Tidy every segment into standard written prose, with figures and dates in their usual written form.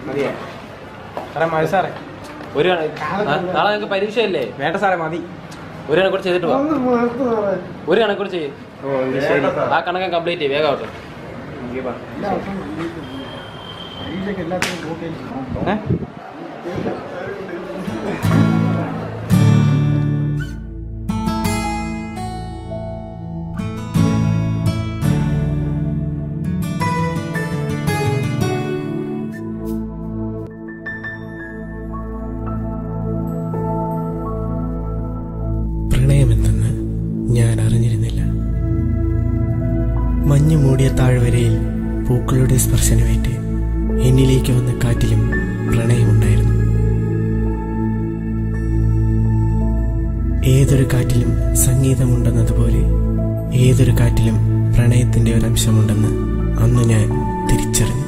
മതിയേ സാറേ മതി സാറേ. ഒരു നാളെ നിങ്ങൾക്ക് പരീക്ഷയല്ലേ? വേണ്ട സാറേ മതി. ഒരു കണക്കൂടെ ചെയ്തിട്ട് പോവാം. ഒരു കണക്കൂടെ ചെയ്യും. ആ കണക്ക് കംപ്ലീറ്റ് ചെയ്യും. വേഗം ആവട്ടെ. പ്രണയമെന്തെന്ന് ഞാൻ അറിഞ്ഞിരുന്നില്ല. മഞ്ഞു മൂടിയ താഴ്വരയിൽ പൂക്കളുടെ സ്പർശനമേറ്റ് എന്നിലേക്ക് വന്ന കാറ്റിലും പ്രണയമുണ്ടായിരുന്നു. ഏതൊരു കാറ്റിലും സംഗീതമുണ്ടെന്നതുപോലെ ഏതൊരു കാറ്റിലും പ്രണയത്തിന്റെ ഒരംശമുണ്ടെന്ന് അന്ന് ഞാൻ തിരിച്ചറിഞ്ഞു.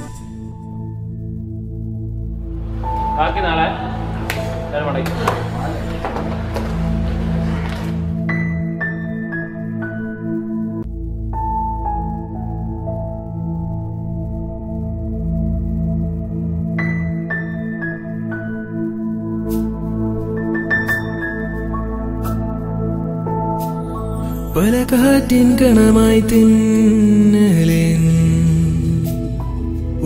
ബാക്കി നാളെ പല കാറ്റിൻ കണമായി തിന്നലേൻ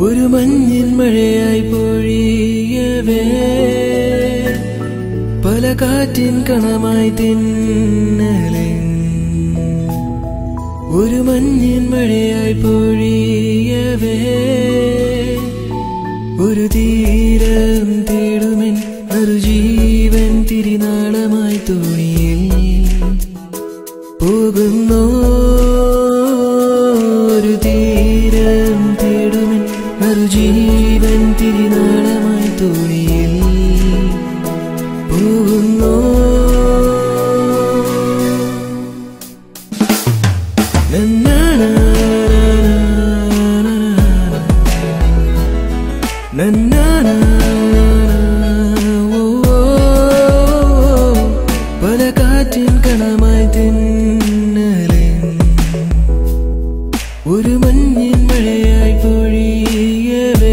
ഒരു മഞ്ഞിൻ മഴയായി പൊഴിയവേ. പല കാറ്റിൻ കണമായി തിന്നലേൻ ഒരു മഞ്ഞിൻ മഴയായി പൊഴിയവേ. ഒരു തീരം തേടുമെൻ മറുജീവൻ തിരിനാളമായി തോണിയിൽ പോകുന്നു. ഒരു തീരം തേടുമെൻ മറുജീവൻ തിരിനാളമായി തോണിയിൽ പോകുന്നു. പല കാറ്റിൻ കണമായി തിന്നലേ ഒരു മഞ്ഞിൻ മഴയായി പൊഴിയവേ.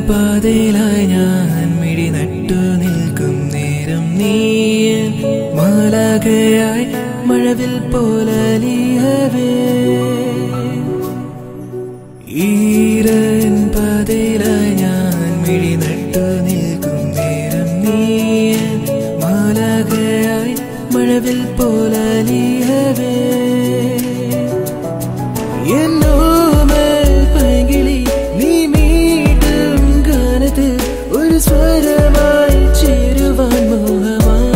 പാതയിലായി ഞാൻ മിഴി നട്ടു നിൽക്കും നേരം നീയൻ മാലാഖയായി മഴവിൽ പോലലിയവേ. ഈരൻ പാതയിലായി ഞാൻ മിഴി നട്ടു നിൽക്കും നേരം നീയൻ മാലാഖയായി മഴവിൽ പോലലിയവേ. എന്നോ ഒരു സ്വരമായി ചേരുവാൻ മോഹമായി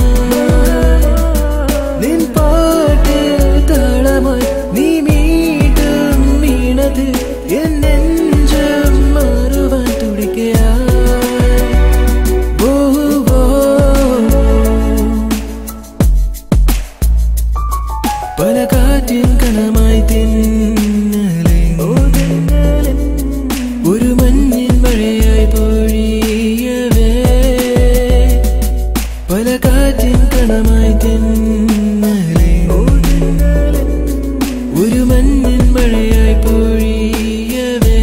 നിൻ പാട്ടിൽ താളമായി നീ മീട്ടും വീണത് എൻ നെഞ്ചം മാറുവാൻ തുടിക്കയായി. പല കാറ്റിൻ കണമായി തിന്നലേ ഒരു മഞ്ഞിൻ മഴയായി പൊഴിയവേ. പല കാറ്റിൻ കണമായി തിന്നലേ ഒരു മഞ്ഞിൻ മഴയായി പൊഴിയവേ.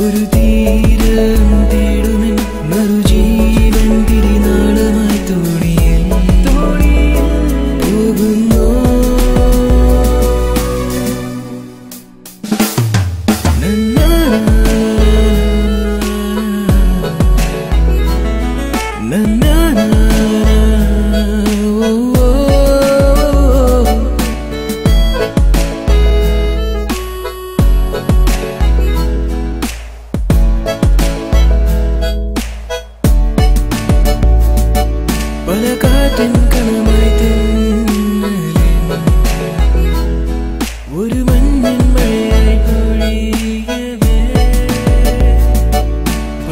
ഒരു തീരം തേടുമെൻ മറുജീവൻ തിരിനാളമായി തോണിയിൽ പോകുന്നു.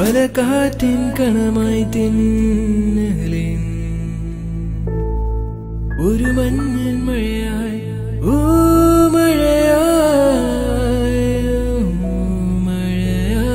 കാറ്റിൻ കണമായി തെന്നലിൻ ഒരു മഞ്ഞൻ മഴയായി ഓ മഴയായി മഴയായി